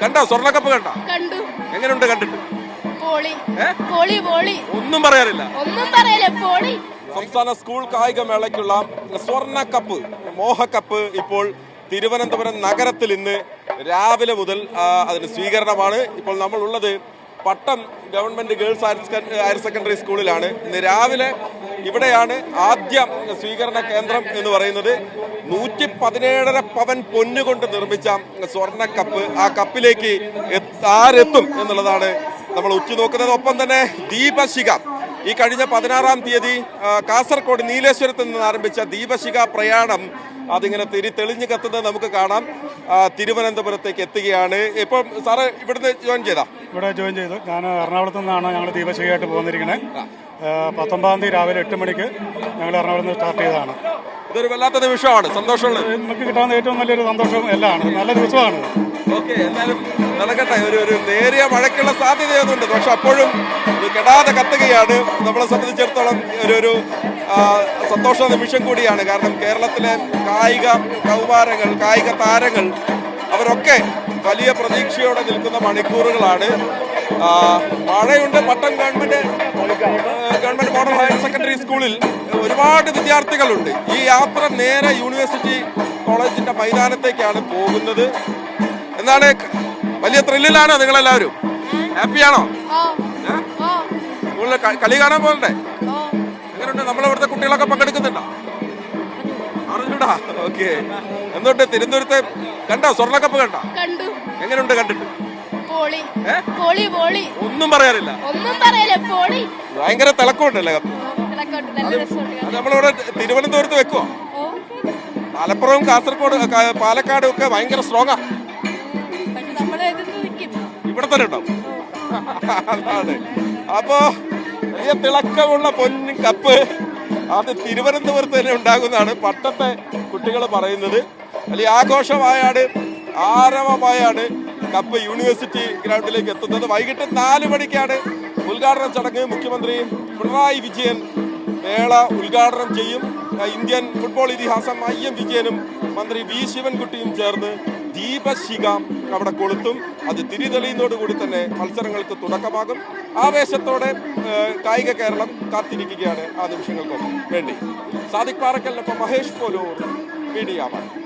കണ്ടോ? സ്വർണ്ണക്കപ്പ് കണ്ടോ? കണ്ടു. എങ്ങനെയുണ്ട് കണ്ടിട്ട്? പോളി പോളി പോളി. ഒന്നും പറയാനില്ല. പോളി. സംസ്ഥാന സ്കൂൾ കായികമേളയ്ക്കുള്ള സ്വർണ്ണക്കപ്പ്, മോഹക്കപ്പ് ഇപ്പോൾ തിരുവനന്തപുരം നഗരത്തിൽ ഇന്ന് രാവിലെ മുതൽ അതിന് സ്വീകരണമാണ്. ഇപ്പോൾ നമ്മൾ ഉള്ളത് പട്ടം ഗവൺമെന്റ് ഗേൾസ് ഹയർ സെക്കൻഡറി സ്കൂളിലാണ്. ഇന്ന് രാവിലെ ഇവിടെയാണ് ആദ്യ സ്വീകരണ കേന്ദ്രം എന്ന് പറയുന്നത്. 117.5 പവൻ പൊന്നുകൊണ്ട് നിർമ്മിച്ച സ്വർണ്ണക്കപ്പ്, ആ കപ്പിലേക്ക് ആരെത്തും എന്നുള്ളതാണ് നമ്മൾ ഉറ്റുനോക്കുന്നത്. ഒപ്പം തന്നെ ദീപശിഖ, ഈ കഴിഞ്ഞ 16-ാം തീയതി കാസർഗോഡ് നീലേശ്വരത്ത് നിന്ന് ആരംഭിച്ച ദീപശിഖ പ്രയാണം അതിങ്ങനെ തെളിഞ്ഞു കത്തുന്നത് നമുക്ക് കാണാം. തിരുവനന്തപുരത്തേക്ക് എത്തുകയാണ്. ഇപ്പം സാറ് ഇവിടുന്ന് ജോയിൻ ചെയ്തു? ഞാൻ എറണാകുളത്ത് നിന്നാണ് ഞങ്ങൾ ദീപശിഖയായിട്ട് പോകുന്നിരിക്കുന്നത്. 19-ാം തീയതി രാവിലെ 8 മണിക്ക് ഞങ്ങൾ എറണാകുളത്ത് നിന്ന് സ്റ്റാർട്ട് ചെയ്തതാണ്. ഇതൊരു വല്ലാത്ത നിമിഷമാണ്, സന്തോഷമുള്ളത്. നമുക്ക് കിട്ടാവുന്ന ഏറ്റവും നല്ലൊരു സന്തോഷം എല്ലാമാണ്. നല്ല ദിവസമാണ്. ഓക്കെ, എന്തായാലും നടക്കട്ടെ. ഒരു നേരിയ മഴയ്ക്കുള്ള സാധ്യതയൊന്നുണ്ട്, പക്ഷെ അപ്പോഴും കെടാതെ കത്തുകയാണ്. നമ്മളെ സംബന്ധിച്ചിടത്തോളം ഒരു സന്തോഷ നിമിഷം കൂടിയാണ്. കാരണം കേരളത്തിലെ കായിക കൗമാരങ്ങൾ, കായിക താരങ്ങൾ അവരൊക്കെ വലിയ പ്രതീക്ഷയോടെ നിൽക്കുന്ന മണിക്കൂറുകളാണ്. മഴയുണ്ട്. പട്ടം ഗവൺമെന്റ് മോഡൽ ഹയർ സെക്കൻഡറി സ്കൂളിൽ ഒരുപാട് വിദ്യാർത്ഥികളുണ്ട്. ഈ യാത്ര നേരെ യൂണിവേഴ്സിറ്റി കോളേജിന്റെ മൈതാനത്തേക്കാണ് പോകുന്നത്. എന്താണ്, വലിയ ത്രില്ലിലാണോ നിങ്ങളെല്ലാവരും? ഹാപ്പിയാണോ? സ്കൂളിൽ കളി കാണാൻ പോകണ്ടേ? എങ്ങനെയുണ്ട്? നമ്മളിവിടുത്തെ കുട്ടികളൊക്കെ പങ്കെടുക്കുന്നുണ്ടോ? അറിഞ്ഞൂടാ. ഓക്കെ. എന്തുകൊണ്ട് തിരുവനന്തപുരത്തെ കണ്ടോ? സ്വർണ്ണക്കപ്പ് കണ്ടോ? എങ്ങനെയുണ്ട് കണ്ടിട്ട്? ഒന്നും പറയാനില്ല. ഭയങ്കര തിളക്കമുണ്ടല്ലേ കപ്പ്? നമ്മളിവിടെ തിരുവനന്തപുരത്ത് വെക്കുവോ? മലപ്പുറവും കാസർഗോഡ് പാലക്കാടും ഒക്കെ ഭയങ്കര സ്ട്രോങ്ങാ. ഇവിടെ തന്നെ ഉണ്ടാവും. അതാണ്. അപ്പോ വലിയ തിളക്കമുള്ള പൊന്നും കപ്പ് അത് തിരുവനന്തപുരത്ത് തന്നെ ഉണ്ടാകുന്നതാണ് പട്ടത്തെ കുട്ടികൾ പറയുന്നത്. വലിയ ആഘോഷമായാണ്, ആരവമായാണ് കപ്പ് യൂണിവേഴ്സിറ്റി ഗ്രൗണ്ടിലേക്ക് എത്തുന്നത്. വൈകിട്ട് 4 മണിക്കാണ് ഉദ്ഘാടന ചടങ്ങ്. മുഖ്യമന്ത്രി പിണറായി വിജയൻ മേള ഉദ്ഘാടനം ചെയ്യും. ഇന്ത്യൻ ഫുട്ബോൾ ഇതിഹാസം IM വിജയനും മന്ത്രി V ശിവൻകുട്ടിയും ചേർന്ന് ദീപശിഖ അവിടെ കൊളുത്തും. അത് തിരിതെളിയുന്നതോടുകൂടി തന്നെ മത്സരങ്ങൾക്ക് തുടക്കമാകും. ആവേശത്തോടെ കായിക കേരളം കാത്തിരിക്കുകയാണ് ആ നിമിഷങ്ങൾക്ക് വേണ്ടി. സാദിഖ് പാറക്കലിനൊപ്പം മഹേഷ് പോലൂർ, മീഡിയ 1.